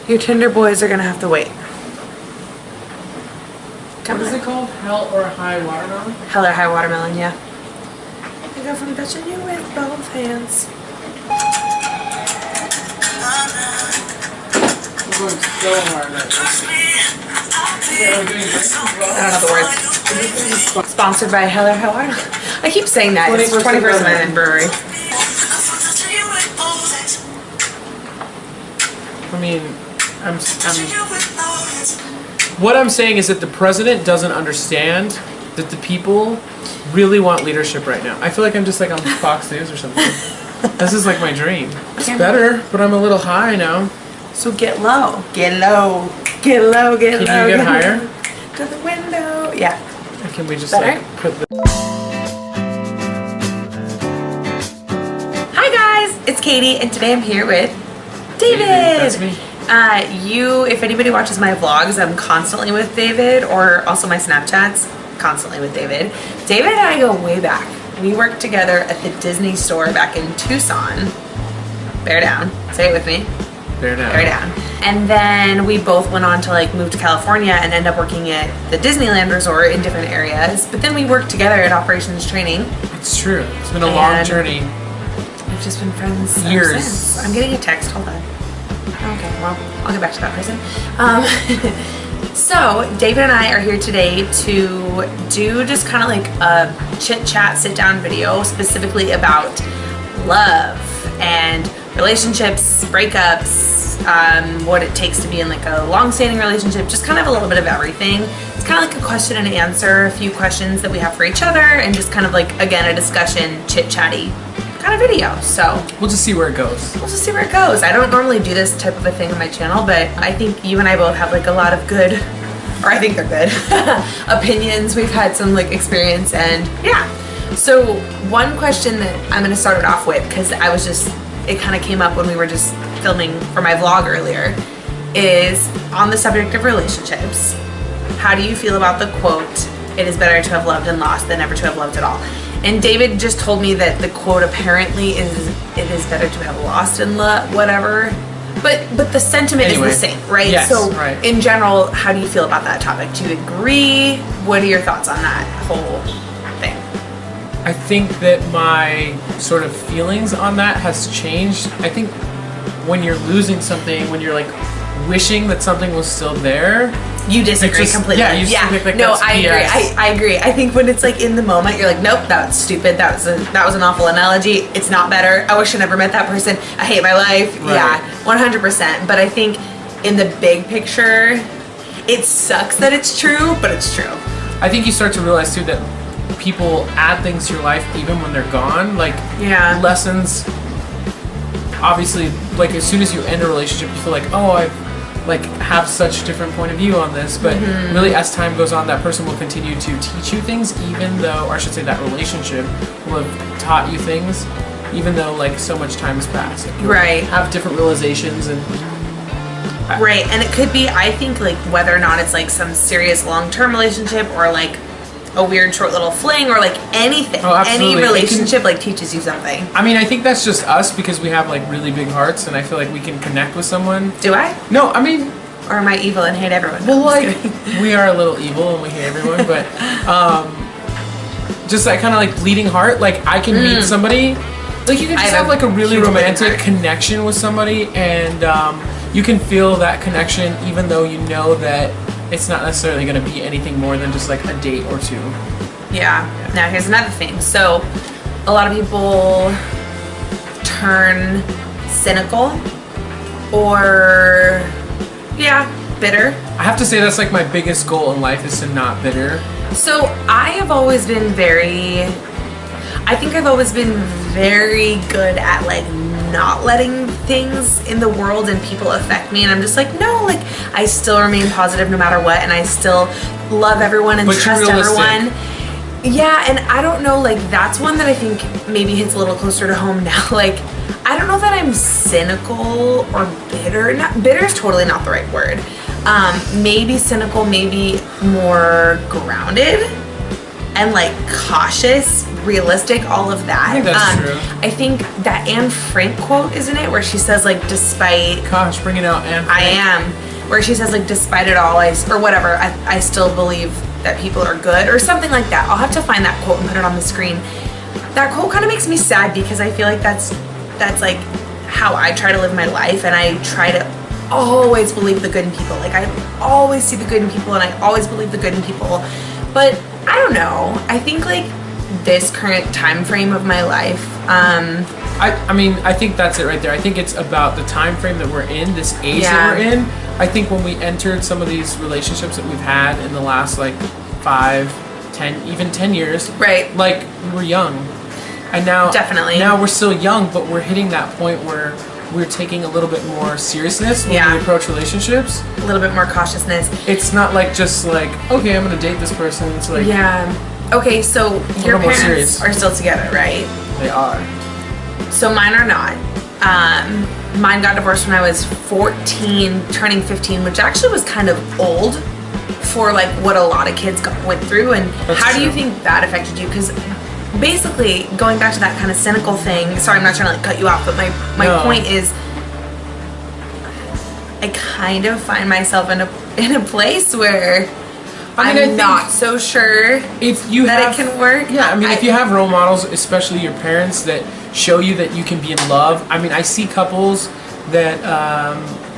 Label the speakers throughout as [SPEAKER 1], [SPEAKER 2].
[SPEAKER 1] Your Tinder boys are gonna have to wait.
[SPEAKER 2] What is it called? Hell or High Watermelon?
[SPEAKER 1] Hell or High Watermelon, yeah. I go from touching you with both hands.
[SPEAKER 2] We're going so hard at this. Yeah, we're doing drinks as well.
[SPEAKER 1] I don't know the words. Sponsored by Hell or High Watermelon. I keep saying that. It's 21st Amendment Brewery.
[SPEAKER 2] I mean, what I'm saying is that the president doesn't understand that the people really want leadership right now. I feel like I'm just like on Fox News or something. This is like my dream. It's better, but I'm a little high now.
[SPEAKER 1] So get low. Get low. Get low, get low.
[SPEAKER 2] Can you get higher?
[SPEAKER 1] To the window. Yeah.
[SPEAKER 2] Or can we just
[SPEAKER 1] Better?
[SPEAKER 2] like put the...
[SPEAKER 1] Hi guys, it's Katie and today I'm here with David.
[SPEAKER 2] That's me.
[SPEAKER 1] If anybody watches my vlogs, I'm constantly with David, or also my Snapchats, constantly with David. David and I go way back. We worked together at the Disney store back in Tucson. Bear down. Say it with me.
[SPEAKER 2] Bear down.
[SPEAKER 1] Bear down. And then we both went on to like move to California and end up working at the Disneyland Resort in different areas. But then we worked together at operations training.
[SPEAKER 2] It's true. It's been a long journey.
[SPEAKER 1] We've just been friends ever
[SPEAKER 2] Years.
[SPEAKER 1] since. I'm getting a text. Hold on. Okay, well, I'll get back to that person. So, David and I are here today to do just kind of like a chit-chat, sit-down video specifically about love and relationships, breakups, what it takes to be in like a long-standing relationship, just kind of a little bit of everything. It's kind of like a question and answer, a few questions that we have for each other, and just kind of like, again, a discussion, chit-chatty kind of video. So
[SPEAKER 2] We'll just see where it goes.
[SPEAKER 1] we'll just see where it goes. I don't normally do this type of a thing on my channel, but I think you and I both have like a lot of good, or I think they're good, opinions. We've had some like experience, and yeah. So one question that I'm gonna start it off with, because it kind of came up when we were just filming for my vlog earlier, is on the subject of relationships. How do you feel about the quote, "It is better to have loved and lost than never to have loved at all"? And David just told me that the quote apparently is, "It is better to have lost and whatever." But the sentiment
[SPEAKER 2] Anyway,
[SPEAKER 1] is the same, right?
[SPEAKER 2] yes,
[SPEAKER 1] so
[SPEAKER 2] right.
[SPEAKER 1] in general, how do you feel about that topic? Do you agree? What are your thoughts on that whole thing?
[SPEAKER 2] I think that my sort of feelings on that has changed. I think when you're losing something, when you're like wishing that something was still there,
[SPEAKER 1] You disagree
[SPEAKER 2] just-
[SPEAKER 1] completely.
[SPEAKER 2] yeah, you just think, like,
[SPEAKER 1] no,
[SPEAKER 2] that's
[SPEAKER 1] I agree.
[SPEAKER 2] BS.
[SPEAKER 1] I agree. I think when it's like in the moment, you're like, nope, that was stupid. That was an awful analogy. It's not better. I wish I never met that person. I hate my life.
[SPEAKER 2] Right.
[SPEAKER 1] Yeah, 100%. But I think in the big picture, it sucks that it's true, but it's true.
[SPEAKER 2] I think you start to realize too that people add things to your life even when they're gone. Like
[SPEAKER 1] Yeah.
[SPEAKER 2] lessons. Obviously, like as soon as you end a relationship, you feel like, oh, I like have such a different point of view on this. But really, as time goes on, that person will continue to teach you things, even though, or I should say, that relationship will have taught you things, even though like so much time has passed. Like, you'll
[SPEAKER 1] Right.
[SPEAKER 2] have different realizations and.
[SPEAKER 1] Right, and it could be, I think, like whether or not it's like some serious long-term relationship or like a weird short little fling or like anything.
[SPEAKER 2] Oh, absolutely.
[SPEAKER 1] Any
[SPEAKER 2] It can-
[SPEAKER 1] relationship like teaches you something.
[SPEAKER 2] I mean, I think that's just us because we have like really big hearts, and I feel like we can connect with someone.
[SPEAKER 1] Do I?
[SPEAKER 2] No, I mean,
[SPEAKER 1] Or am I evil and hate everyone?
[SPEAKER 2] well,
[SPEAKER 1] No, I'm just
[SPEAKER 2] like
[SPEAKER 1] kidding.
[SPEAKER 2] we are a little evil and we hate everyone, but just that kind of like bleeding heart. Like I can meet somebody, like you can
[SPEAKER 1] I
[SPEAKER 2] just
[SPEAKER 1] have
[SPEAKER 2] have like a
[SPEAKER 1] a
[SPEAKER 2] really
[SPEAKER 1] huge bleeding
[SPEAKER 2] romantic
[SPEAKER 1] heart.
[SPEAKER 2] connection with somebody, and you can feel that connection even though you know that it's not necessarily going to be anything more than just like a date or two.
[SPEAKER 1] Yeah. Now here's another thing. So a lot of people turn cynical or bitter.
[SPEAKER 2] I have to say that's like my biggest goal in life is to not bitter.
[SPEAKER 1] So I have always been I think I've always been very good at like not letting things in the world and people affect me, and I'm just like, no, like I still remain positive no matter what, and I still love everyone and
[SPEAKER 2] But you're
[SPEAKER 1] trust
[SPEAKER 2] realistic.
[SPEAKER 1] everyone. Yeah, and I don't know, like that's one that I think maybe hits a little closer to home now. Like I don't know that I'm cynical or bitter. Bitter is totally not the right word. Maybe cynical, maybe more grounded and like cautious, realistic, all of that.
[SPEAKER 2] I think that's true.
[SPEAKER 1] I think that Anne Frank quote, isn't it, where she says like, despite
[SPEAKER 2] Gosh, bringing out Anne Frank.
[SPEAKER 1] I am, where she says like, despite it all, or whatever, I still believe that people are good, or something like that. I'll have to find that quote and put it on the screen. That quote kind of makes me sad because I feel like that's like how I try to live my life, and I try to always believe the good in people. Like, I always see the good in people, and I always believe the good in people. But I don't know. I think like this current time frame of my life,
[SPEAKER 2] I mean, I think that's it right there. I think it's about the time frame that we're in, this age that we're in. I think when we entered some of these relationships that we've had in the last like 5, 10, even 10 years,
[SPEAKER 1] right?
[SPEAKER 2] Like, we were young. And now,
[SPEAKER 1] definitely,
[SPEAKER 2] now we're still young, but we're hitting that point where we're taking a little bit more seriousness when we approach relationships.
[SPEAKER 1] A little bit more cautiousness.
[SPEAKER 2] It's not like just like, okay, I'm gonna date this person. It's like,
[SPEAKER 1] okay, so your parents are still together, right?
[SPEAKER 2] They are.
[SPEAKER 1] So mine are not. Mine got divorced when I was 14, turning 15, which actually was kind of old for like what a lot of kids went through. And how do you think that affected you? Because basically, going back to that kind of cynical thing, sorry, I'm not trying to like cut you off, but my point is, I kind of find myself in a place where I'm not so sure
[SPEAKER 2] if you
[SPEAKER 1] that it can work.
[SPEAKER 2] Yeah, I mean, if you have role models, especially your parents, that show you that you can be in love. I mean, I see couples that,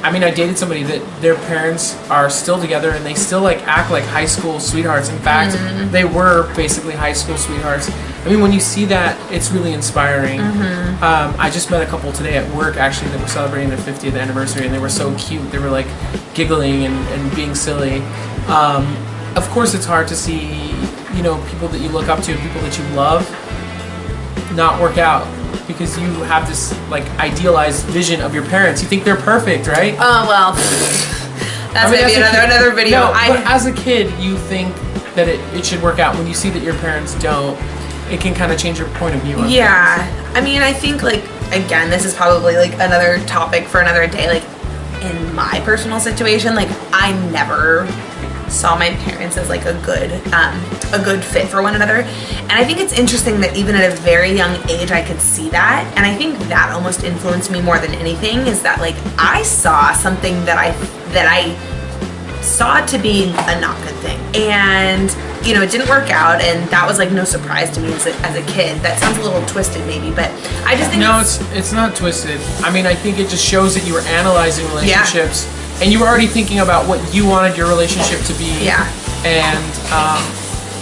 [SPEAKER 2] I mean, I dated somebody that their parents are still together and they still like act like high school sweethearts. In fact, they were basically high school sweethearts. I mean, when you see that, it's really inspiring. I just met a couple today at work, actually, that were celebrating their 50th anniversary, and they were so cute. They were like giggling and being silly. Of course, it's hard to see, you know, people that you look up to, people that you love, not work out because you have this like idealized vision of your parents. You think they're perfect, right?
[SPEAKER 1] Oh well, that's maybe another video.
[SPEAKER 2] No, but as a kid, you think that it should work out. When you see that your parents don't, it can kind of change your point of view on things.
[SPEAKER 1] I mean, I think like, again, this is probably like another topic for another day. Like, in my personal situation, like, I never saw my parents as like a good fit for one another, and I think it's interesting that even at a very young age I could see that, and I think that almost influenced me more than anything, is that like I saw something that I saw to be a not good thing, and you know, it didn't work out, and that was like no surprise to me as a kid. That sounds a little twisted maybe, but I just think
[SPEAKER 2] it's not twisted. I mean, I think it just shows that you were analyzing relationships and you were already thinking about what you wanted your relationship to be. And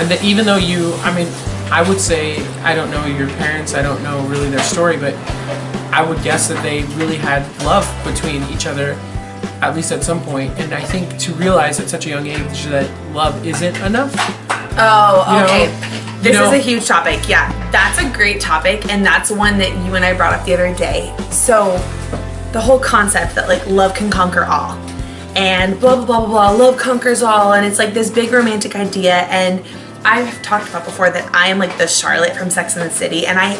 [SPEAKER 2] that even though I mean, I would say, I don't know your parents, I don't know really their story, but I would guess that they really had love between each other, at least at some point. And I think to realize at such a young age that love isn't enough.
[SPEAKER 1] Oh, okay. This is a huge topic. Yeah, that's a great topic, and that's one that you and I brought up the other day. So, the whole concept that like love can conquer all, and blah blah blah blah blah, love conquers all, and it's like this big romantic idea. And I've talked about before that I am like the Charlotte from Sex and the City, and I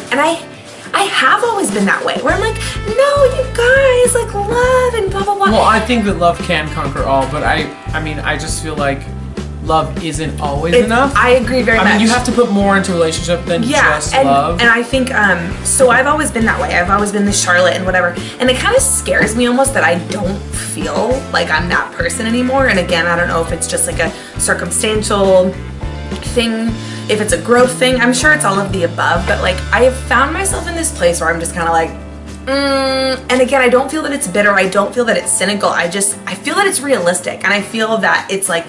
[SPEAKER 1] have always been that way, where I'm like, no, you guys, like love and blah blah blah.
[SPEAKER 2] Well, I think that love can conquer all, but I mean, I just feel like love isn't always enough.
[SPEAKER 1] I agree very much.
[SPEAKER 2] I mean, you have to put more into a relationship than just love.
[SPEAKER 1] And I think, so I've always been that way. I've always been the Charlotte and whatever. And it kind of scares me almost that I don't feel like I'm that person anymore. And again, I don't know if it's just like a circumstantial thing, if it's a growth thing. I'm sure it's all of the above. But like, I have found myself in this place where I'm just kind of like, and again, I don't feel that it's bitter. I don't feel that it's cynical. I feel that it's realistic. And I feel that it's like,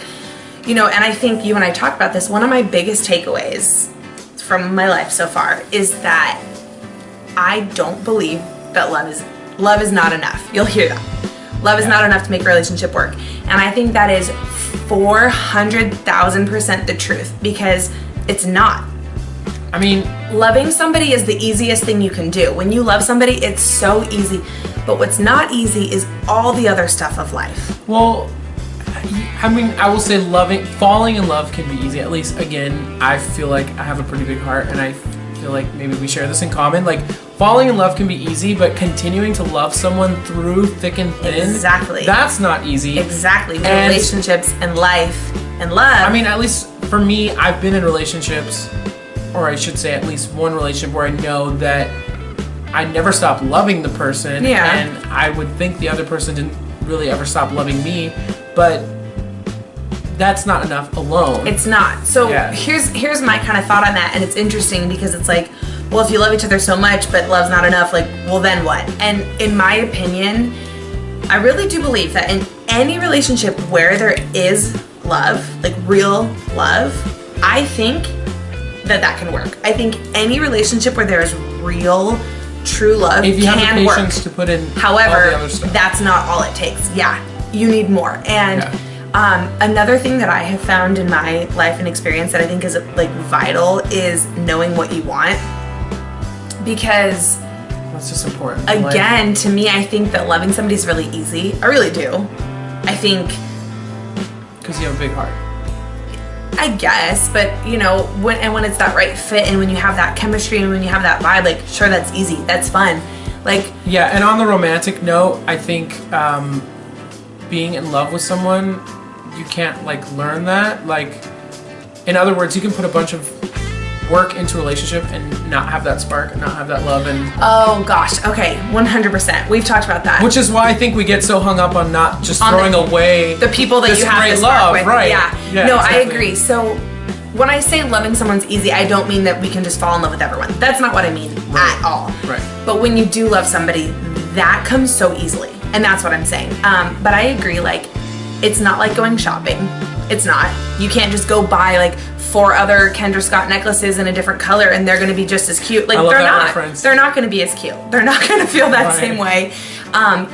[SPEAKER 1] you know, and I think you and I talked about this, one of my biggest takeaways from my life so far is that I don't believe that love is not enough. You'll hear that. Love is not enough to make a relationship work. And I think that is 400,000% the truth, because it's not.
[SPEAKER 2] I mean,
[SPEAKER 1] loving somebody is the easiest thing you can do. When you love somebody, it's so easy. But what's not easy is all the other stuff of life.
[SPEAKER 2] Well, I mean, I will say falling in love can be easy. At least, again, I feel like I have a pretty big heart, and I feel like maybe we share this in common. Like, falling in love can be easy, but continuing to love someone through thick and thin, that's not easy.
[SPEAKER 1] Exactly. Relationships and life and love.
[SPEAKER 2] I mean, at least for me, I've been in relationships or I should say at least one relationship where I know that I never stopped loving the person, and I would think the other person didn't really ever stop loving me, but that's not enough alone.
[SPEAKER 1] It's not. So here's my kind of thought on that, and it's interesting because it's like, well, if you love each other so much but love's not enough, like, well, then what? And in my opinion, I really do believe that in any relationship where there is love, like real love, I think that can work. I think any relationship where there is real, true love
[SPEAKER 2] if you
[SPEAKER 1] can
[SPEAKER 2] have the
[SPEAKER 1] work.
[SPEAKER 2] patience to put in
[SPEAKER 1] However,
[SPEAKER 2] all the other stuff.
[SPEAKER 1] that's not all it takes. Yeah, you need more. And another thing that I have found in my life and experience that I think is like vital is knowing what you want. Because
[SPEAKER 2] that's just important.
[SPEAKER 1] Again, to me, I think that loving somebody is really easy. I really do. I think
[SPEAKER 2] because you have a big heart.
[SPEAKER 1] I guess, but you know, when it's that right fit and when you have that chemistry and when you have that vibe, like, sure, that's easy, that's fun. Like,
[SPEAKER 2] yeah, and on the romantic note, I think being in love with someone, you can't like learn that. Like, in other words, you can put a bunch of work into a relationship and not have that spark and not have that love. And
[SPEAKER 1] oh gosh, okay, 100%. We've talked about that.
[SPEAKER 2] Which is why I think we get so hung up on not just throwing away
[SPEAKER 1] the people that
[SPEAKER 2] this
[SPEAKER 1] you have
[SPEAKER 2] great
[SPEAKER 1] this spark
[SPEAKER 2] love,
[SPEAKER 1] with.
[SPEAKER 2] right?
[SPEAKER 1] Yeah.
[SPEAKER 2] Yeah,
[SPEAKER 1] no,
[SPEAKER 2] exactly.
[SPEAKER 1] I agree. So when I say loving someone's easy, I don't mean that we can just fall in love with everyone. That's not what I mean at all.
[SPEAKER 2] Right.
[SPEAKER 1] But when you do love somebody, that comes so easily, and that's what I'm saying. But I agree. Like, it's not like going shopping. It's not. You can't just go buy like 4 other Kendra Scott necklaces in a different color and they're going to be just as cute. Like, they're not.
[SPEAKER 2] Reference.
[SPEAKER 1] They're not going to be as cute. They're not going to feel that
[SPEAKER 2] Right.
[SPEAKER 1] same way.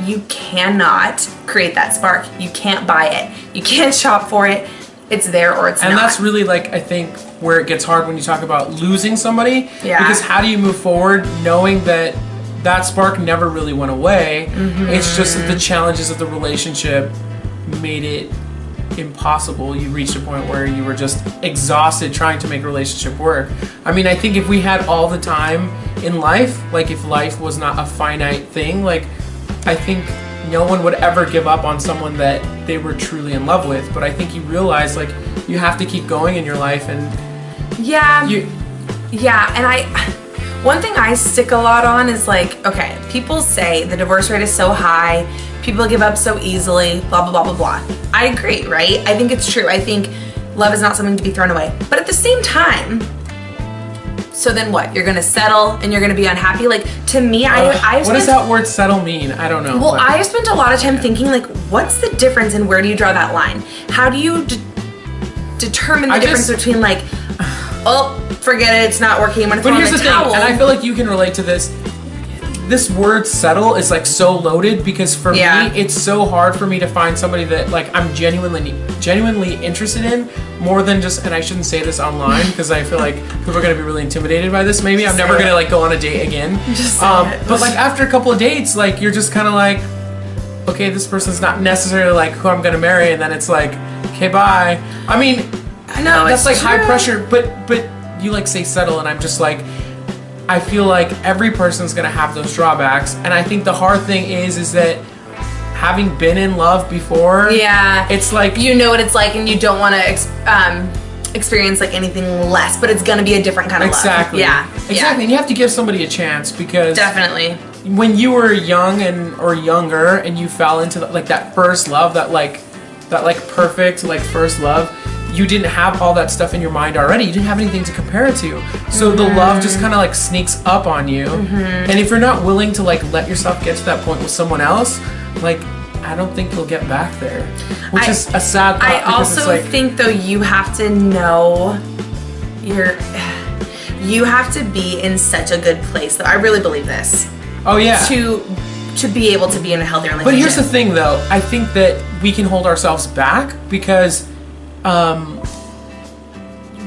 [SPEAKER 1] You cannot create that spark. You can't buy it. You can't shop for it. It's there or it's not.
[SPEAKER 2] And that's really, like, I think where it gets hard when you talk about losing somebody.
[SPEAKER 1] Yeah.
[SPEAKER 2] Because how do you move forward knowing that that spark never really went away?
[SPEAKER 1] Mm-hmm.
[SPEAKER 2] It's just that the challenges of the relationship made it impossible. You reached a point where you were just exhausted trying to make a relationship work. I mean, I think if we had all the time in life, like if life was not a finite thing, like I think no one would ever give up on someone that they were truly in love with. But I think you realize like you have to keep going in your life, and
[SPEAKER 1] yeah.
[SPEAKER 2] you
[SPEAKER 1] Yeah, and one thing I stick a lot on is like, okay, people say the divorce rate is so high, people give up so easily, blah, blah, blah, blah, blah. I agree, right? I think it's true. I think love is not something to be thrown away. But at the same time, so then what? You're gonna settle and you're gonna be unhappy? Like, to me,
[SPEAKER 2] what does that word settle mean? I don't know.
[SPEAKER 1] Well, I spent a lot of time thinking, like, what's the difference and where do you draw that line? How do you determine the difference between like, oh, forget it, it's not working, I'm gonna throw in the towel. But here's the thing,
[SPEAKER 2] and I feel like you can relate to this. This word settle is like so loaded because for me, it's so hard for me to find somebody that like I'm genuinely interested in more than just, and I shouldn't say this online because I feel like people are going to be really intimidated by this. Maybe I'm never going to like go on a date again. But like after a couple of dates, like you're just kind of like, okay, this person's not necessarily like who I'm going to marry, and then it's like, okay, bye. I mean,
[SPEAKER 1] I know
[SPEAKER 2] that's like
[SPEAKER 1] true.
[SPEAKER 2] high pressure, but you like say settle, and I'm just like, I feel like every person's gonna have those drawbacks, and I think the hard thing is that having been in love before, it's like
[SPEAKER 1] you know what it's like, and you don't want to experience like anything less, but it's gonna be a different kind of love.
[SPEAKER 2] Exactly. And you have to give somebody a chance because
[SPEAKER 1] definitely
[SPEAKER 2] when you were young or younger and you fell into like that first love, that perfect like first love. You didn't have all that stuff in your mind already. You didn't have anything to compare it to. So the love just kind of like sneaks up on you. And if you're not willing to like let yourself get to that point with someone else, like I don't think you'll get back there. Which is a sad thought.
[SPEAKER 1] I also think though you have to know you have to be in such a good place though. I really believe this.
[SPEAKER 2] Oh yeah.
[SPEAKER 1] To be able to be in a healthy relationship.
[SPEAKER 2] But here's the thing though. I think that we can hold ourselves back because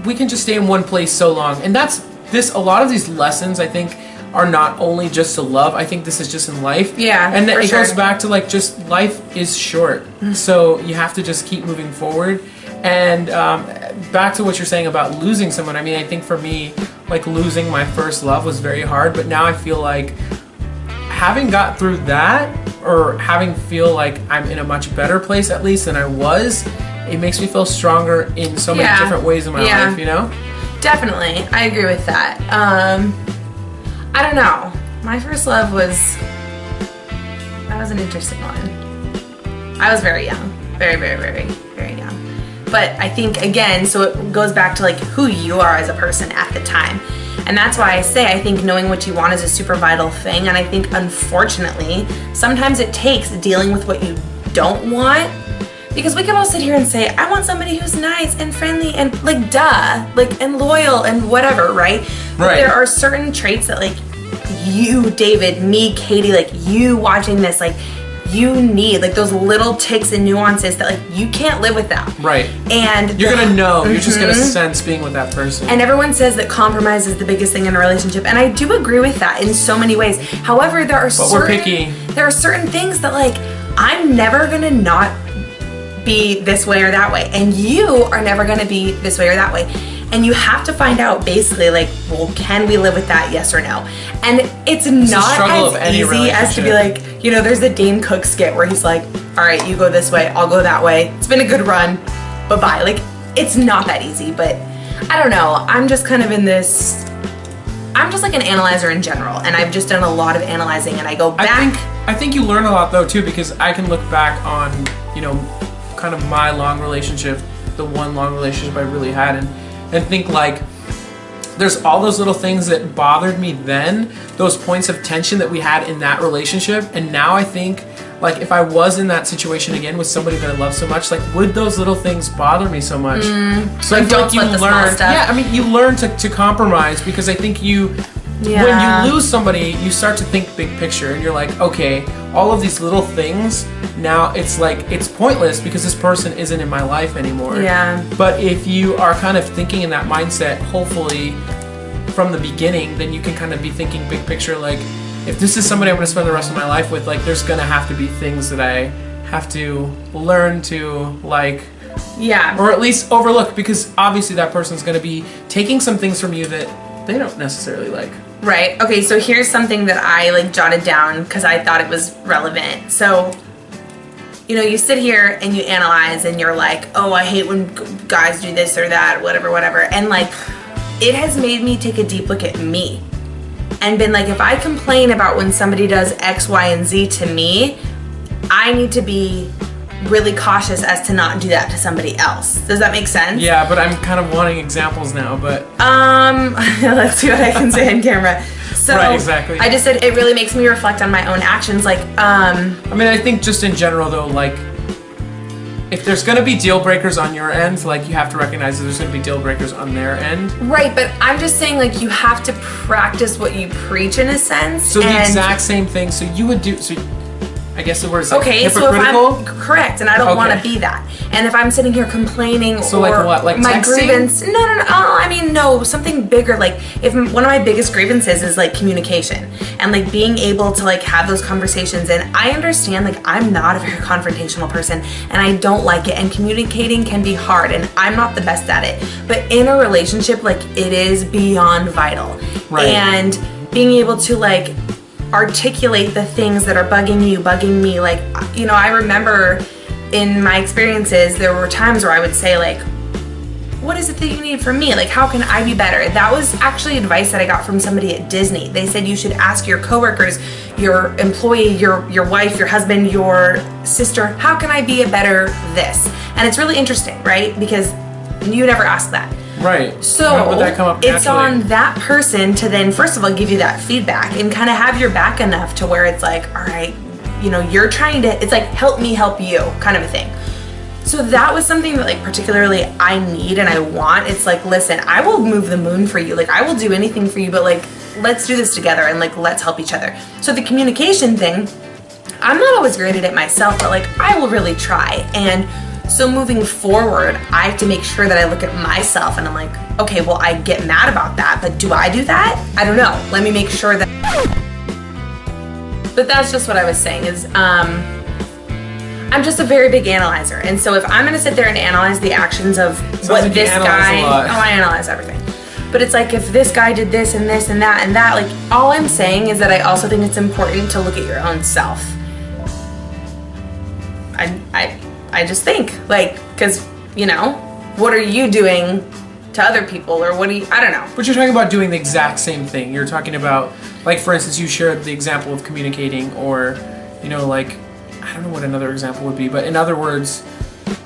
[SPEAKER 2] we can just stay in one place so long, and a lot of these lessons I think are not only just to love. I think this is just in life, and it goes back to like just life is short, so you have to just keep moving forward. And back to what you're saying about losing someone, I mean, I think for me, like losing my first love was very hard, but now I feel like having got through that, or feel like I'm in a much better place at least than I was, it makes me feel stronger in so many different ways in my life, you know?
[SPEAKER 1] Definitely. I agree with that. I don't know. My first love that was an interesting one. I was very young. Very, very, very, very young. But I think, again, so it goes back to like who you are as a person at the time. And that's why I say I think knowing what you want is a super vital thing. And I think, unfortunately, sometimes it takes dealing with what you don't want. Because we can all sit here and say, I want somebody who's nice and friendly and like duh, like and loyal and whatever, right? But there are certain traits that like you, David, me, Katie, like you watching this, like you need like those little ticks and nuances that like you can't live without.
[SPEAKER 2] Right.
[SPEAKER 1] And
[SPEAKER 2] you're gonna know, you're just gonna sense being with that person.
[SPEAKER 1] And everyone says that compromise is the biggest thing in a relationship, and I do agree with that in so many ways. However, there are
[SPEAKER 2] we're picky.
[SPEAKER 1] There are certain things that like I'm never gonna not be this way or that way, and you are never gonna be this way or that way. And you have to find out basically like, well, can we live with that, yes or no? And it's not as easy as to be like, you know, there's the Dane Cook skit where he's like, all right, you go this way, I'll go that way. It's been a good run, bye-bye. Like, it's not that easy, but I don't know. I'm just kind of in this, I'm just like an analyzer in general, and I've just done a lot of analyzing, and I go back.
[SPEAKER 2] I think you learn a lot though too, because I can look back on, you know, kind of my long relationship, the one long relationship I really had, and think like there's all those little things that bothered me then, those points of tension that we had in that relationship, and now I think like if I was in that situation again with somebody that I love so much, like would those little things bother me so much? So I feel like you learn, yeah, I mean you learn to compromise, because I think when you lose somebody, you start to think big picture, and you're like, okay, all of these little things, now it's like, it's pointless because this person isn't in my life anymore.
[SPEAKER 1] Yeah.
[SPEAKER 2] But if you are kind of thinking in that mindset, hopefully from the beginning, then you can kind of be thinking big picture, like, if this is somebody I'm going to spend the rest of my life with, like, there's going to have to be things that I have to learn to, like, or at least overlook, because obviously that person's going to be taking some things from you that they don't necessarily like.
[SPEAKER 1] Right. Okay, so here's something that I like jotted down because I thought it was relevant. So, you know, you sit here and you analyze and you're like, oh, I hate when guys do this or that, whatever. And like, it has made me take a deep look at me and been like, if I complain about when somebody does X, Y, and Z to me, I need to be really cautious as to not do that to somebody else. Does that make sense?
[SPEAKER 2] Yeah, but I'm kind of wanting examples now, but
[SPEAKER 1] let's see what I can say on camera. So
[SPEAKER 2] right, exactly.
[SPEAKER 1] I just said it really makes me reflect on my own actions. Like,
[SPEAKER 2] I mean, I think just in general though, like, if there's gonna be deal breakers on your end, like you have to recognize that there's gonna be deal breakers on their end.
[SPEAKER 1] Right, but I'm just saying, like, you have to practice what you preach in a sense.
[SPEAKER 2] So the exact same thing. So you would do. So I guess the word is like
[SPEAKER 1] hypocritical.
[SPEAKER 2] So
[SPEAKER 1] if I'm correct, and I don't want to be that. And if I'm sitting here complaining,
[SPEAKER 2] so
[SPEAKER 1] or
[SPEAKER 2] like what, like
[SPEAKER 1] my
[SPEAKER 2] texting?
[SPEAKER 1] grievance, no. I mean, no, something bigger. Like, if one of my biggest grievances is like communication and like being able to like have those conversations. And I understand, like, I'm not a very confrontational person, and I don't like it. And communicating can be hard, and I'm not the best at it. But in a relationship, like, it is beyond vital.
[SPEAKER 2] Right.
[SPEAKER 1] And being able to like articulate the things that are bugging me, like, you know, I remember in my experiences there were times where I would say like, what is it that you need from me? Like, how can I be better? That was actually advice that I got from somebody at Disney. They said you should ask your coworkers, your employee, your wife, your husband, your sister, how can I be a better this? And it's really interesting, right? Because you never ask that.
[SPEAKER 2] Right.
[SPEAKER 1] So
[SPEAKER 2] how would that come up naturally?
[SPEAKER 1] It's on that person to then, first of all, give you that feedback and kind of have your back enough to where it's like, all right, you know, you're trying to, it's like, help me help you kind of a thing. So that was something that like particularly I need and I want. It's like, listen, I will move the moon for you. Like, I will do anything for you, but like, let's do this together and like, let's help each other. So the communication thing, I'm not always great at it myself, but like, I will really try. And so moving forward, I have to make sure that I look at myself and I'm like, okay, well, I get mad about that, but do I do that? I don't know. Let me make sure that. But that's just what I was saying is, I'm just a very big analyzer. And so if I'm gonna sit there and analyze the actions of what this guy, I analyze everything. But it's like, if this guy did this and this and that, like, all I'm saying is that I also think it's important to look at your own self. I just think, like, because, you know, what are you doing to other people, or what do you, I don't know.
[SPEAKER 2] But you're talking about doing the exact same thing. You're talking about, like, for instance, you shared the example of communicating, or, you know, like, I don't know what another example would be, but in other words,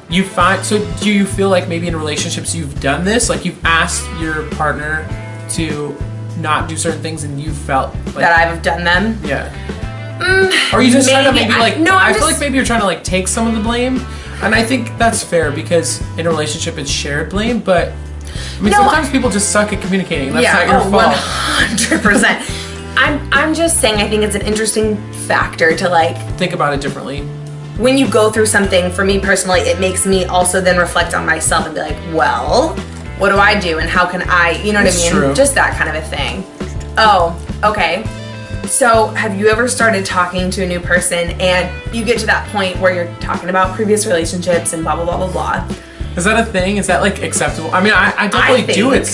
[SPEAKER 2] you find, so do you feel like maybe in relationships you've done this? Like, you've asked your partner to not do certain things and you felt like...
[SPEAKER 1] That I've done them?
[SPEAKER 2] Yeah. Or you just trying to maybe, like,
[SPEAKER 1] no,
[SPEAKER 2] I feel like maybe you're trying to, like, take some of the blame. And I think that's fair because in a relationship it's shared blame, but I mean, sometimes people just suck at communicating. That's not your fault.
[SPEAKER 1] 100%. I'm just saying I think it's an interesting factor to, like,
[SPEAKER 2] think about it differently.
[SPEAKER 1] When you go through something, for me personally, it makes me also then reflect on myself and be like, well, what do I do and how can I, you know what I mean?
[SPEAKER 2] True.
[SPEAKER 1] Just that kind of a thing. Oh, okay. So have you ever started talking to a new person and you get to that point where you're talking about previous relationships and blah, blah, blah, blah, blah?
[SPEAKER 2] Is that a thing? Is that, like, acceptable? I mean, I definitely do it.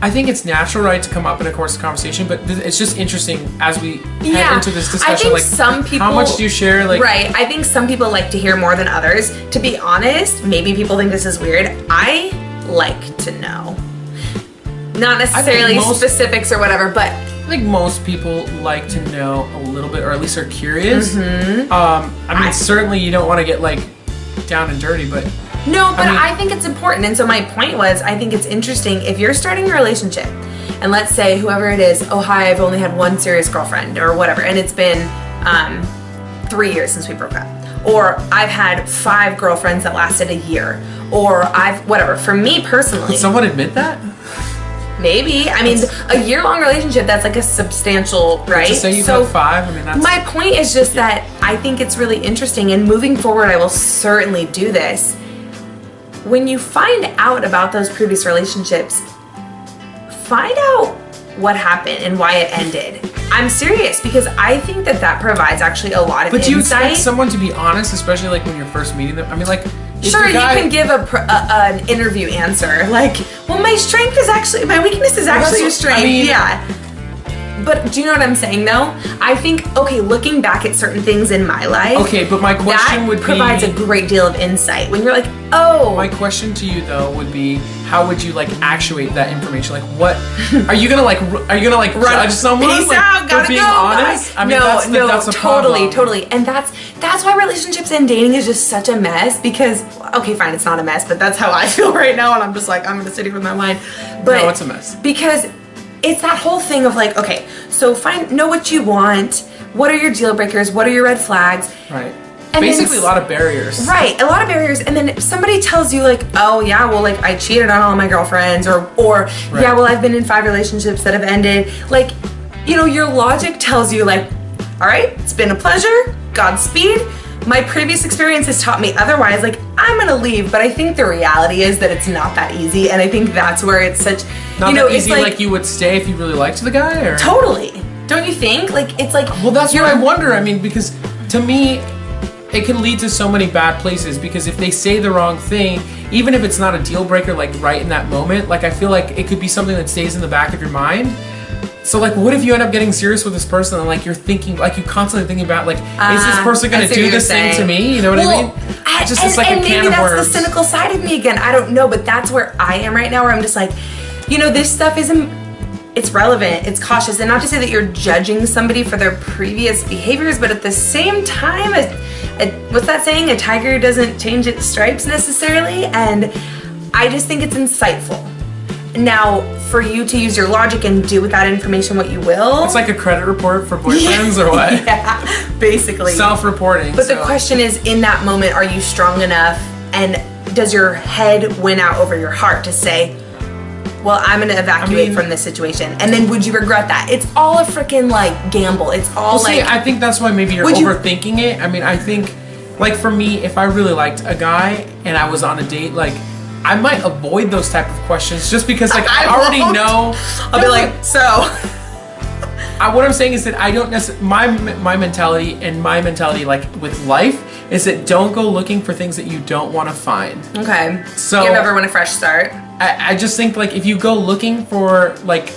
[SPEAKER 2] I think it's natural, right, to come up in a course of conversation, but it's just interesting as we head into this discussion.
[SPEAKER 1] I think
[SPEAKER 2] like,
[SPEAKER 1] some people,
[SPEAKER 2] how much do you share? Like,
[SPEAKER 1] right. I think some people like to hear more than others. To be honest, maybe people think this is weird. I like to know. Not necessarily specifics or whatever, but
[SPEAKER 2] I think most people like to know a little bit, or at least are curious.
[SPEAKER 1] Mm-hmm.
[SPEAKER 2] I mean, certainly you don't want to get, like, down and dirty, but...
[SPEAKER 1] No, but I think it's important. And so my point was, I think it's interesting if you're starting a relationship and let's say whoever it is, oh, hi, I've only had one serious girlfriend or whatever, and it's been 3 years since we broke up. Or I've had 5 girlfriends that lasted a year. Or whatever. For me personally.
[SPEAKER 2] Did someone admit that?
[SPEAKER 1] Maybe. I mean, a year-long relationship, that's like a substantial, right?
[SPEAKER 2] To say you've had 5, I mean, that's...
[SPEAKER 1] My point is just that I think it's really interesting, and moving forward, I will certainly do this. When you find out about those previous relationships, find out what happened and why it ended. I'm serious, because I think that provides actually a lot of insight.
[SPEAKER 2] But do you expect someone to be honest, especially like when you're first meeting them? I mean, like,
[SPEAKER 1] sure, you can give an interview answer, like, well, my weakness is actually your strength. I mean, yeah. But do you know what I'm saying, though? I think, okay, looking back at certain things in my life,
[SPEAKER 2] okay, but my question would be,
[SPEAKER 1] provides a great deal of insight. When you're like, oh.
[SPEAKER 2] My question to you, though, would be, how would you, like, actuate that information? Like, what are you gonna run judge someone?
[SPEAKER 1] Peace
[SPEAKER 2] like,
[SPEAKER 1] out, gotta
[SPEAKER 2] for being
[SPEAKER 1] go.
[SPEAKER 2] honest? I mean, that's a
[SPEAKER 1] totally,
[SPEAKER 2] problem.
[SPEAKER 1] And that's why relationships and dating is just such a mess. Because, okay, fine, it's not a mess, but that's how I feel right now, and I'm just like, I'm gonna sit here with my mind. But
[SPEAKER 2] no, it's a mess.
[SPEAKER 1] Because it's that whole thing of like, okay, so know what you want. What are your deal breakers? What are your red flags?
[SPEAKER 2] Right. And basically a lot of barriers.
[SPEAKER 1] Right, a lot of barriers. And then if somebody tells you like, oh yeah, well, like, I cheated on all my girlfriends, or right. Yeah, well, I've been in 5 relationships that have ended. Like, you know, your logic tells you like, all right, it's been a pleasure, Godspeed. My previous experience has taught me otherwise. Like, I'm gonna leave, but I think the reality is that it's not that easy, and I think that's where it's such,
[SPEAKER 2] not that easy. Like you would stay if you really liked the guy, or
[SPEAKER 1] totally. Don't you think? Like, it's like,
[SPEAKER 2] well, that's what I wonder. I mean, because to me, it can lead to so many bad places. Because if they say the wrong thing, even if it's not a deal breaker, like right in that moment, like I feel like it could be something that stays in the back of your mind. So, like, what if you end up getting serious with this person and, like, you're thinking, like, you're constantly thinking about, like, is this person going to do this thing to me? You know what I mean? It's like a can of worms.
[SPEAKER 1] Maybe that's the cynical side of me again. I don't know, but that's where I am right now, where I'm just like, you know, this stuff it's relevant, it's cautious, and not to say that you're judging somebody for their previous behaviors, but at the same time, what's that saying? A tiger doesn't change its stripes necessarily, and I just think it's insightful. Now, for you to use your logic and do with that information what you will.
[SPEAKER 2] It's like a credit report for boyfriends or what?
[SPEAKER 1] Yeah, basically.
[SPEAKER 2] Self-reporting.
[SPEAKER 1] But the question is, in that moment, are you strong enough, and does your head win out over your heart to say, well, I'm going to evacuate from this situation, and then would you regret that? It's all a freaking, like, gamble. It's all
[SPEAKER 2] see, I think that's why maybe you're overthinking it. I mean, I think, like, for me, if I really liked a guy and I was on a date, like, I might avoid those type of questions just because, like, I already know.
[SPEAKER 1] I'll be like, so.
[SPEAKER 2] What I'm saying is that I don't necessarily, my mentality, like, with life, is that don't go looking for things that you don't want to find.
[SPEAKER 1] Okay.
[SPEAKER 2] So
[SPEAKER 1] give everyone a fresh start.
[SPEAKER 2] I just think, like, if you go looking for, like,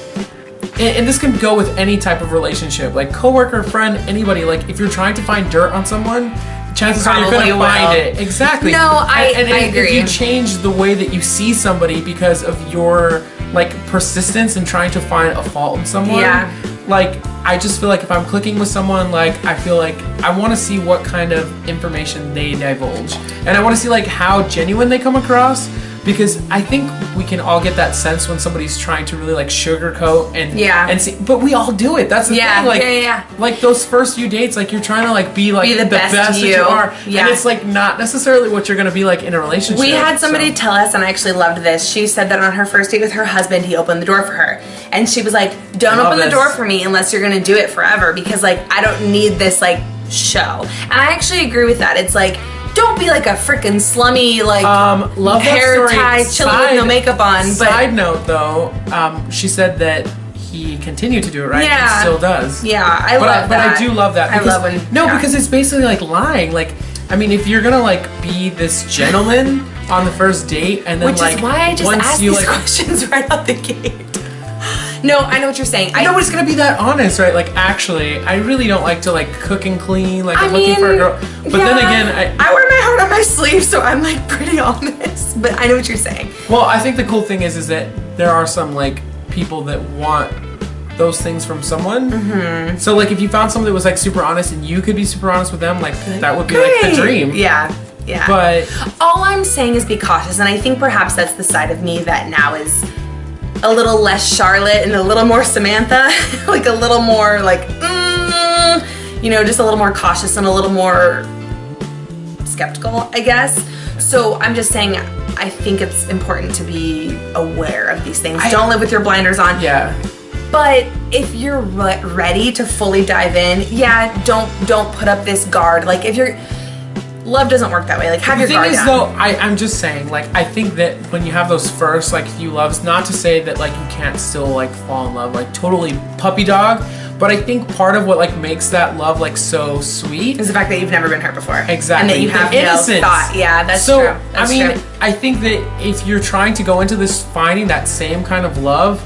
[SPEAKER 2] and this can go with any type of relationship, like coworker, friend, anybody, like, if you're trying to find dirt on someone, chances are you're
[SPEAKER 1] Probably
[SPEAKER 2] gonna find
[SPEAKER 1] will.
[SPEAKER 2] it. Exactly.
[SPEAKER 1] No, I
[SPEAKER 2] if
[SPEAKER 1] agree.
[SPEAKER 2] you change the way that you see somebody because of your like persistence in trying to find a fault in someone,
[SPEAKER 1] Yeah.
[SPEAKER 2] like I just feel like if I'm clicking with someone, like I feel like I want to see what kind of information they divulge, and I want to see like how genuine they come across. Because I think we can all get that sense when somebody's trying to really like sugarcoat and see, but we all do it. That's the
[SPEAKER 1] Yeah,
[SPEAKER 2] thing. Like,
[SPEAKER 1] yeah.
[SPEAKER 2] like those first few dates, like you're trying to like be like
[SPEAKER 1] Be the best
[SPEAKER 2] that
[SPEAKER 1] you.
[SPEAKER 2] you are,
[SPEAKER 1] Yeah.
[SPEAKER 2] and it's like not necessarily what you're gonna be like in a relationship.
[SPEAKER 1] We had somebody
[SPEAKER 2] so.
[SPEAKER 1] tell us, and I actually loved this. She said that on her first date with her husband, he opened the door for her. And she was like, don't
[SPEAKER 2] I love
[SPEAKER 1] open the
[SPEAKER 2] this.
[SPEAKER 1] door for me unless you're gonna do it forever, because like I don't need this like show. And I actually agree with that. It's like, don't be like a freaking slummy, like
[SPEAKER 2] love that
[SPEAKER 1] hair
[SPEAKER 2] story.
[SPEAKER 1] tie, chilling with no makeup on. But
[SPEAKER 2] Side note though, she said that he continued to do it, right?
[SPEAKER 1] Yeah.
[SPEAKER 2] He still does.
[SPEAKER 1] yeah, I love that.
[SPEAKER 2] But I do love that.
[SPEAKER 1] I
[SPEAKER 2] Because,
[SPEAKER 1] love when
[SPEAKER 2] because it's basically like lying. Like, I mean, if you're gonna like be this gentleman on the first date, and then
[SPEAKER 1] which
[SPEAKER 2] like
[SPEAKER 1] is why I just
[SPEAKER 2] once
[SPEAKER 1] ask
[SPEAKER 2] you
[SPEAKER 1] these
[SPEAKER 2] like,
[SPEAKER 1] questions right out the gate. No, I know what you're saying.
[SPEAKER 2] nobody's gonna be that honest, right? Like, actually, I really don't like to like cook and clean. Like, I'm looking for a girl. But then again,
[SPEAKER 1] I wear my heart on my sleeve, so I'm like pretty honest. But I know what you're saying.
[SPEAKER 2] well, I think the cool thing is that there are some like people that want those things from someone. Mm-hmm. So like, if you found someone that was like super honest and you could be super honest with them, like that would be like the dream.
[SPEAKER 1] Yeah. Yeah.
[SPEAKER 2] But
[SPEAKER 1] all I'm saying is be cautious, and I think perhaps that's the side of me that now is a little less Charlotte and a little more Samantha, like a little more like, just a little more cautious and a little more skeptical, I guess. So I'm just saying, I think it's important to be aware of these things. Don't live with your blinders on.
[SPEAKER 2] yeah.
[SPEAKER 1] But if you're ready to fully dive in, don't put up this guard. Like if you're love doesn't work that way. Like have
[SPEAKER 2] The
[SPEAKER 1] your
[SPEAKER 2] thing
[SPEAKER 1] guard
[SPEAKER 2] is,
[SPEAKER 1] down.
[SPEAKER 2] though, I'm just saying, like, I think that when you have those first, like, few loves, not to say that, like, you can't still, like, fall in love, like, totally puppy dog, but I think part of what, like, makes that love, like, so sweet
[SPEAKER 1] is the fact that you've never been hurt before.
[SPEAKER 2] Exactly.
[SPEAKER 1] And that you have
[SPEAKER 2] The
[SPEAKER 1] no
[SPEAKER 2] innocence.
[SPEAKER 1] thought. Yeah, that's
[SPEAKER 2] so,
[SPEAKER 1] true. That's true.
[SPEAKER 2] I think that if you're trying to go into this finding that same kind of love,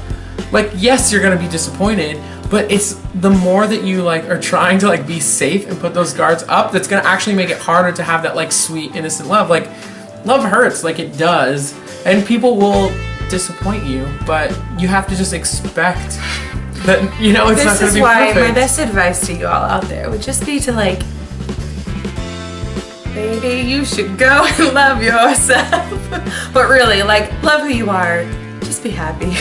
[SPEAKER 2] like, yes, you're going to be disappointed, but it's the more that you like are trying to like be safe and put those guards up, that's gonna actually make it harder to have that like sweet innocent love. Like love hurts, like it does, and people will disappoint you, but you have to just expect that it's not
[SPEAKER 1] This
[SPEAKER 2] gonna
[SPEAKER 1] is
[SPEAKER 2] be
[SPEAKER 1] why
[SPEAKER 2] perfect.
[SPEAKER 1] my best advice to you all out there would just be to like, baby, you should go and love yourself. But really, like, love who you are. Just be happy.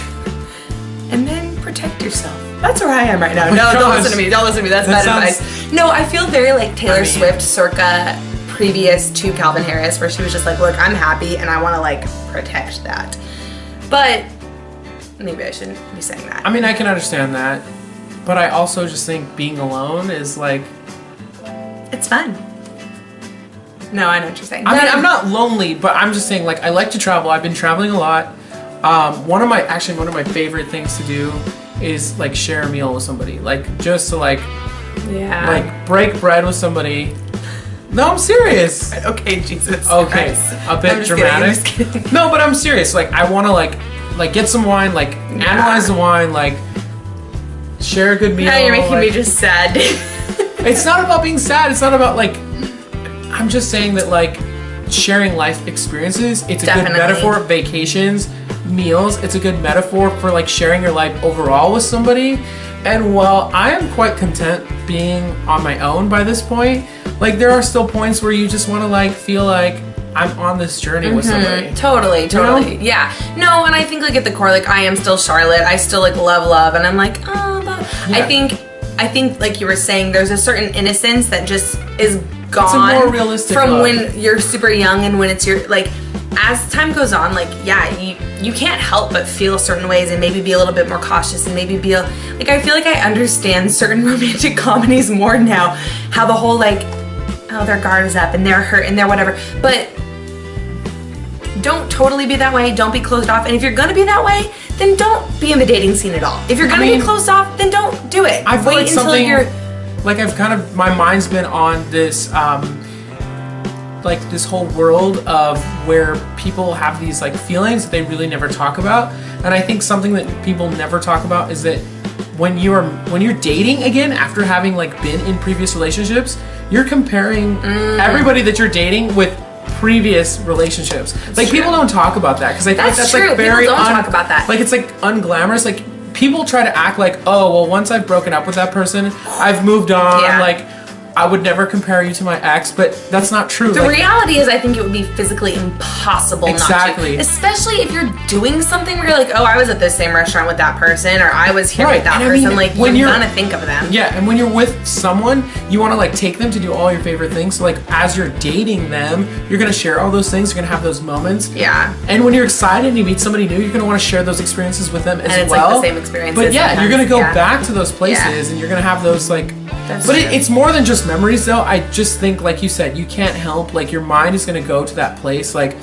[SPEAKER 1] And then protect yourself. That's where I am right now.
[SPEAKER 2] Oh my
[SPEAKER 1] No, don't
[SPEAKER 2] gosh.
[SPEAKER 1] listen to me. Don't listen to me. That's
[SPEAKER 2] That
[SPEAKER 1] bad
[SPEAKER 2] sounds-
[SPEAKER 1] advice. No, I feel very like Taylor
[SPEAKER 2] I mean-
[SPEAKER 1] Swift circa previous to Calvin Harris, where she was just like, look, I'm happy and I want to like protect that. But maybe I shouldn't be saying that.
[SPEAKER 2] I mean, I can understand that, but I also just think being alone is like.
[SPEAKER 1] It's fun. No, I know what you're saying.
[SPEAKER 2] I mean, I'm not lonely, but I'm just saying, like, I like to travel. I've been traveling a lot. One of my favorite things to do is like share a meal with somebody, like just to like break bread with somebody. No, I'm serious.
[SPEAKER 1] Okay, Jesus.
[SPEAKER 2] Okay,
[SPEAKER 1] Christ.
[SPEAKER 2] a bit
[SPEAKER 1] I'm just
[SPEAKER 2] dramatic.
[SPEAKER 1] kidding, I'm just kidding.
[SPEAKER 2] No, but I'm serious. Like, I want to like get some wine, like analyze the wine, like share a good meal.
[SPEAKER 1] Now you're making me
[SPEAKER 2] like-
[SPEAKER 1] just sad.
[SPEAKER 2] It's not about being sad. It's not about like. I'm just saying that like sharing life experiences. It's a
[SPEAKER 1] Definitely.
[SPEAKER 2] good metaphor. Vacations, meals. It's a good metaphor for like sharing your life overall with somebody. And while I am quite content being on my own by this point, like there are still points where you just want to like feel like I'm on this journey with somebody.
[SPEAKER 1] Totally.
[SPEAKER 2] know?
[SPEAKER 1] Yeah. No, and I think like at the core, like I am still Charlotte. I still like love, and I'm like, oh, love.
[SPEAKER 2] Yeah.
[SPEAKER 1] I think like you were saying, there's a certain innocence that just is gone
[SPEAKER 2] more realistic
[SPEAKER 1] from
[SPEAKER 2] love.
[SPEAKER 1] when you're super young and when it's your like. As time goes on, like you can't help but feel certain ways and maybe be a little bit more cautious and maybe be like I feel like I understand certain romantic comedies more now. How the whole like, oh, their guard is up and they're hurt and they're whatever, but. Don't totally be that way. Don't be closed off. And if you're gonna be that way, then don't be in the dating scene at all. If you're gonna
[SPEAKER 2] I mean,
[SPEAKER 1] be closed off, then don't do it.
[SPEAKER 2] I feel
[SPEAKER 1] Wait
[SPEAKER 2] like
[SPEAKER 1] until
[SPEAKER 2] something
[SPEAKER 1] you're.
[SPEAKER 2] like I've kind of my mind's been on this like this whole world of where people have these like feelings that they really never talk about, and I think something that people never talk about is that when you're dating again after having like been in previous relationships, you're comparing everybody that you're dating with previous relationships. Like
[SPEAKER 1] true.
[SPEAKER 2] people don't talk about that because I think that's
[SPEAKER 1] true.
[SPEAKER 2] like very
[SPEAKER 1] People don't talk about that.
[SPEAKER 2] Like it's like unglamorous. Like people try to act like, oh well, once I've broken up with that person, I've moved on.
[SPEAKER 1] Yeah.
[SPEAKER 2] Like I would never compare you to my ex, but that's not true.
[SPEAKER 1] The
[SPEAKER 2] Like,
[SPEAKER 1] reality is, I think it would be physically impossible
[SPEAKER 2] Exactly.
[SPEAKER 1] not to. Especially if you're doing something where you're like, oh, I was at the same restaurant with that person, or I was here
[SPEAKER 2] Right,
[SPEAKER 1] with that
[SPEAKER 2] and I
[SPEAKER 1] person.
[SPEAKER 2] mean,
[SPEAKER 1] Like,
[SPEAKER 2] when
[SPEAKER 1] you're
[SPEAKER 2] you're-
[SPEAKER 1] gonna think of them.
[SPEAKER 2] Yeah, and when you're with someone, you want to like take them to do all your favorite things. So like as you're dating them, you're gonna share all those things. You're gonna have those moments.
[SPEAKER 1] Yeah.
[SPEAKER 2] And when you're excited and you meet somebody new, you're gonna want to share those experiences with them as
[SPEAKER 1] And it's
[SPEAKER 2] well.
[SPEAKER 1] like the same experiences.
[SPEAKER 2] But yeah, you're gonna go
[SPEAKER 1] sometimes.
[SPEAKER 2] back to those places
[SPEAKER 1] Yeah.
[SPEAKER 2] and you're gonna have those like.
[SPEAKER 1] That's
[SPEAKER 2] But
[SPEAKER 1] true.
[SPEAKER 2] it's more than just memories, though. I just think, like you said, you can't help. Like your mind is gonna go to that place. Like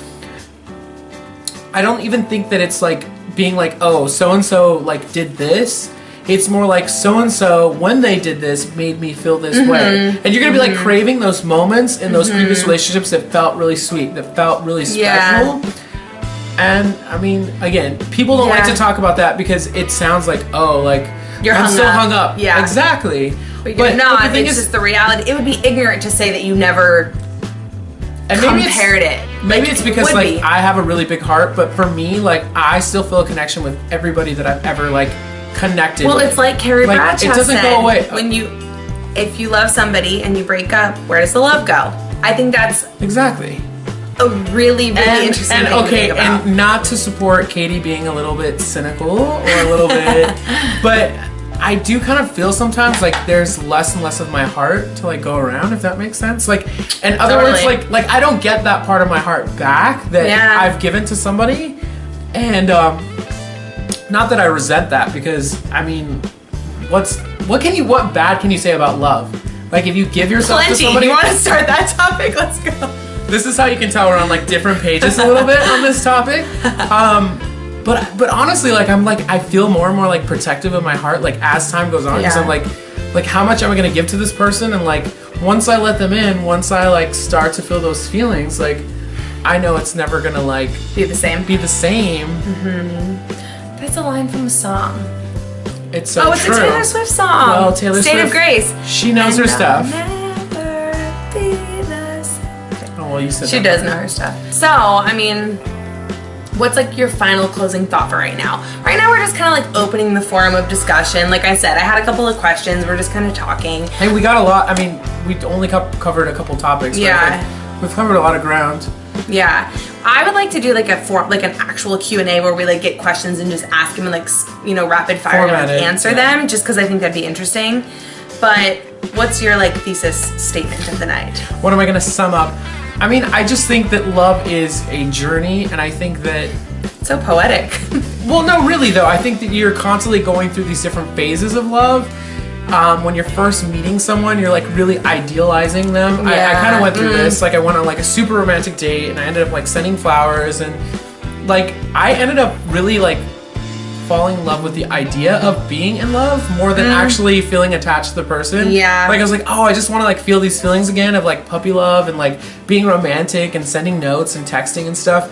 [SPEAKER 2] I don't even think that it's like being like, oh, so and so like did this. It's more like so and so when they did this made me feel this way, and you're gonna be like craving those moments in those previous relationships that felt really sweet, that felt really special.
[SPEAKER 1] Yeah.
[SPEAKER 2] And I mean, again, people don't like
[SPEAKER 1] Yeah.
[SPEAKER 2] to talk about that because it sounds like, oh, like
[SPEAKER 1] You're
[SPEAKER 2] I'm
[SPEAKER 1] hung
[SPEAKER 2] still
[SPEAKER 1] up.
[SPEAKER 2] hung up.
[SPEAKER 1] Yeah.
[SPEAKER 2] Exactly.
[SPEAKER 1] But you're
[SPEAKER 2] the
[SPEAKER 1] not.
[SPEAKER 2] thing
[SPEAKER 1] It's
[SPEAKER 2] is,
[SPEAKER 1] just the reality. It would be ignorant to say that you never
[SPEAKER 2] and maybe
[SPEAKER 1] compared it.
[SPEAKER 2] Maybe it's because
[SPEAKER 1] would
[SPEAKER 2] like
[SPEAKER 1] be.
[SPEAKER 2] I have a really big heart, but for me, like I still feel a connection with everybody that I've ever like connected.
[SPEAKER 1] Well,
[SPEAKER 2] with.
[SPEAKER 1] it's like Carrie
[SPEAKER 2] Like,
[SPEAKER 1] Bradshaw
[SPEAKER 2] it doesn't
[SPEAKER 1] said,
[SPEAKER 2] go away.
[SPEAKER 1] if you love somebody and you break up, where does the love go? I think that's
[SPEAKER 2] exactly.
[SPEAKER 1] a really, really interesting
[SPEAKER 2] and
[SPEAKER 1] thing to
[SPEAKER 2] okay,
[SPEAKER 1] think about.
[SPEAKER 2] and not to support Katie being a little bit cynical or a little bit, but I do kind of feel sometimes like there's less and less of my heart to like go around, if that makes sense. Like, in other words,
[SPEAKER 1] Totally.
[SPEAKER 2] like I don't get that part of my heart back that
[SPEAKER 1] Yeah.
[SPEAKER 2] I've given to somebody, and not that I resent that because I mean, what bad can you say about love? Like if you give yourself to
[SPEAKER 1] Plenty.
[SPEAKER 2] somebody,
[SPEAKER 1] You want to start that topic? Let's go.
[SPEAKER 2] this is how you can tell we're on like different pages a little bit on this topic. But honestly, like I feel more and more like protective of my heart like as time goes on because
[SPEAKER 1] Yeah.
[SPEAKER 2] I'm like how much am I gonna give to this person, and like once I let them in, once I like start to feel those feelings, like I know it's never gonna like
[SPEAKER 1] Be the same.
[SPEAKER 2] be the same.
[SPEAKER 1] That's a line from a song.
[SPEAKER 2] It's so
[SPEAKER 1] It's
[SPEAKER 2] true.
[SPEAKER 1] a Taylor Swift song.
[SPEAKER 2] Well, Taylor
[SPEAKER 1] State
[SPEAKER 2] Swift,
[SPEAKER 1] of Grace.
[SPEAKER 2] She knows her
[SPEAKER 1] And I'll
[SPEAKER 2] stuff.
[SPEAKER 1] never be the same.
[SPEAKER 2] Oh well, you said
[SPEAKER 1] She
[SPEAKER 2] that.
[SPEAKER 1] does know her stuff. So, I mean, what's like your final closing thought for right now? Right now, we're just kind of like opening the forum of discussion. Like I said, I had a couple of questions. We're just kind of talking.
[SPEAKER 2] Hey, we got a lot. I mean, we only covered a couple topics. But
[SPEAKER 1] Yeah.
[SPEAKER 2] like, we've covered a lot of ground.
[SPEAKER 1] Yeah, I would like to do like an actual Q&A where we like get questions and just ask them and like rapid fire and
[SPEAKER 2] Format
[SPEAKER 1] like,
[SPEAKER 2] it,
[SPEAKER 1] answer
[SPEAKER 2] yeah.
[SPEAKER 1] them, just because I think that'd be interesting. But what's your like thesis statement of the night?
[SPEAKER 2] What am I gonna sum up? I mean, I just think that love is a journey, and I think that.
[SPEAKER 1] So poetic.
[SPEAKER 2] Well, no, really though. I think that you're constantly going through these different phases of love. When you're first meeting someone, you're like really idealizing them. I
[SPEAKER 1] Yeah.
[SPEAKER 2] kind of went through this. Like, I went on like a super romantic date, and I ended up like sending flowers, and like I ended up really like falling in love with the idea of being in love more than actually feeling attached to the person.
[SPEAKER 1] Yeah.
[SPEAKER 2] Like I was like, oh, I just want to like feel these feelings again of like puppy love and like being romantic and sending notes and texting and stuff.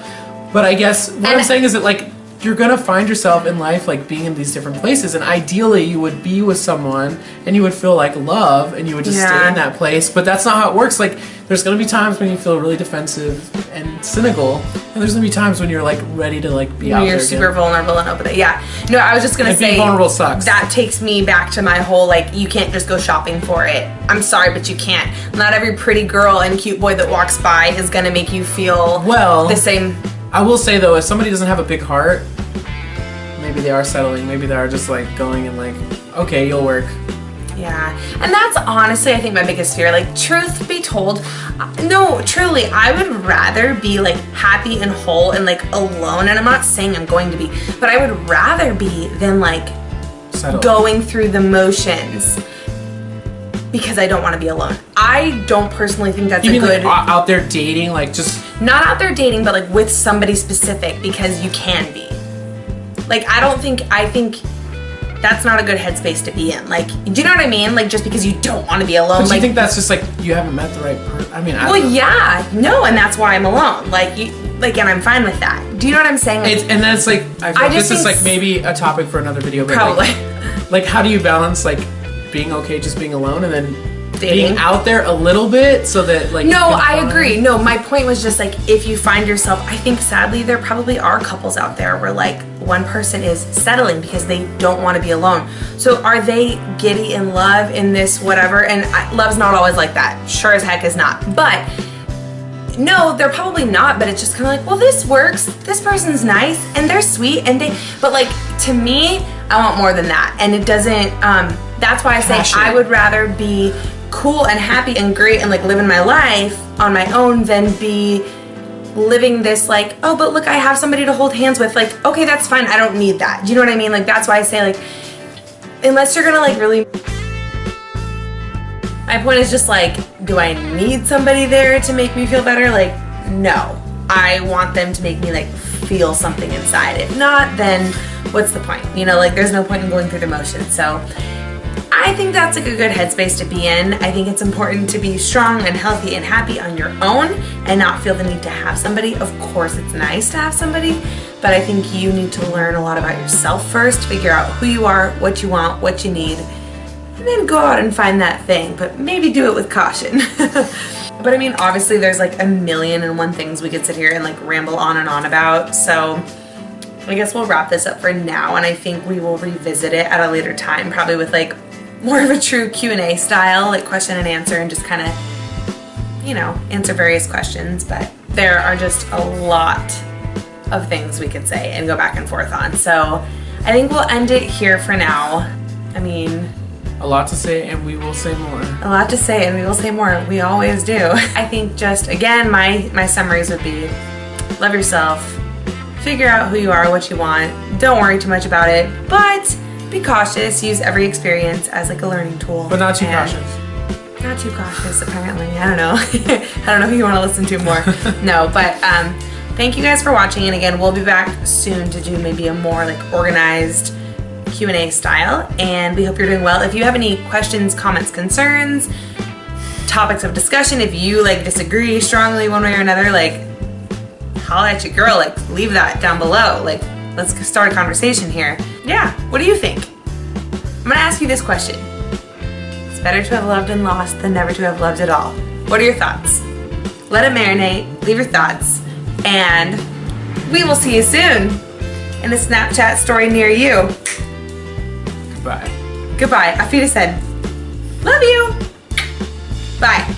[SPEAKER 2] But I guess what I'm saying is that like you're gonna find yourself in life like being in these different places, and ideally you would be with someone and you would feel like love and you would just stay
[SPEAKER 1] Yeah.
[SPEAKER 2] in that place. But that's not how it works. Like there's gonna be times when you feel really defensive and cynical, and there's gonna be times when you're like ready to like be out
[SPEAKER 1] You're
[SPEAKER 2] there
[SPEAKER 1] super
[SPEAKER 2] again.
[SPEAKER 1] vulnerable and open. Yeah. No, I was just gonna
[SPEAKER 2] And
[SPEAKER 1] say
[SPEAKER 2] being vulnerable sucks.
[SPEAKER 1] that takes me back to my whole like you can't just go shopping for it. I'm sorry, but you can't. Not every pretty girl and cute boy that walks by is gonna make you feel
[SPEAKER 2] Well,
[SPEAKER 1] the same.
[SPEAKER 2] I will say though, if somebody doesn't have a big heart, maybe they are settling. Maybe they are just like going and like, okay, you'll work.
[SPEAKER 1] Yeah, and that's honestly, I think, my biggest fear. Like, truth be told, no, truly, I would rather be like happy and whole and like alone. And I'm not saying I'm going to be, but I would rather be than like
[SPEAKER 2] Settle.
[SPEAKER 1] going through the motions because I don't want to be alone. I don't personally think that's
[SPEAKER 2] You
[SPEAKER 1] a
[SPEAKER 2] mean
[SPEAKER 1] good.
[SPEAKER 2] like out there dating, like just
[SPEAKER 1] Not out there dating, but like with somebody specific because you can be. Like, I think that's not a good headspace to be in. Like, do you know what I mean? Like, just because you don't want to be alone.
[SPEAKER 2] But
[SPEAKER 1] like,
[SPEAKER 2] you think that's just like you haven't met the right person? I mean, I don't
[SPEAKER 1] well,
[SPEAKER 2] know.
[SPEAKER 1] yeah, no, and that's why I'm alone. Like, and I'm fine with that. Do you know what I'm saying? Like,
[SPEAKER 2] And then it's like I feel
[SPEAKER 1] I
[SPEAKER 2] like
[SPEAKER 1] just
[SPEAKER 2] this is
[SPEAKER 1] think
[SPEAKER 2] like maybe a topic for another video. But
[SPEAKER 1] probably.
[SPEAKER 2] like how do you balance like being okay just being alone and then
[SPEAKER 1] dating.
[SPEAKER 2] being out there a little bit so that like.
[SPEAKER 1] No,
[SPEAKER 2] you can
[SPEAKER 1] I
[SPEAKER 2] find-
[SPEAKER 1] agree. No, my point was just like if you find yourself, I think sadly there probably are couples out there where like one person is settling because they don't want to be alone. So are they giddy in love in this whatever? And love's not always like that. Sure as heck is not. But no, they're probably not, but it's just kind of like, well, this works. This person's nice and they're sweet and but like to me, I want more than that. And it doesn't, that's why I say
[SPEAKER 2] Passion.
[SPEAKER 1] I would rather be cool and happy and great and like living my life on my own than be living this like, oh, but look, I have somebody to hold hands with. Like, okay, that's fine. I don't need that. Do you know what I mean? Like, that's why I say like, unless you're gonna like really, my point is just like, do I need somebody there to make me feel better? Like, no. I want them to make me like feel something inside. If not, then what's the point? You know, like there's no point in going through the motions. So I think that's like a good headspace to be in. I think it's important to be strong and healthy and happy on your own and not feel the need to have somebody. Of course, it's nice to have somebody, but I think you need to learn a lot about yourself first, figure out who you are, what you want, what you need, and then go out and find that thing, but maybe do it with caution. But I mean, obviously there's like a million and one things we could sit here and like ramble on and on about. So I guess we'll wrap this up for now, and I think we will revisit it at a later time, probably with like more of a true Q&A style, like question and answer, and just kind of, you know, answer various questions. But there are just a lot of things we could say and go back and forth on. So I think we'll end it here for now. I mean,
[SPEAKER 2] A lot to say, and we will say more.
[SPEAKER 1] a lot to say, and we will say more. We always do. I think just, again, my summaries would be, love yourself, figure out who you are, what you want, don't worry too much about it, but be cautious, use every experience as like a learning tool.
[SPEAKER 2] But not too
[SPEAKER 1] And
[SPEAKER 2] cautious.
[SPEAKER 1] Not too cautious, apparently. I don't know. I don't know who you want to listen to more. No, but thank you guys for watching, and again, we'll be back soon to do maybe a more like organized Q&A style, and we hope you're doing well. If you have any questions, comments, concerns, topics of discussion, if you like disagree strongly one way or another, like holla at your girl, like leave that down below. Like, let's start a conversation here. Yeah, what do you think? I'm gonna ask you this question. It's better to have loved and lost than never to have loved at all. What are your thoughts? Let it marinate, leave your thoughts, and we will see you soon in a Snapchat story near you.
[SPEAKER 2] Bye.
[SPEAKER 1] Goodbye. Afida said, love you. Bye.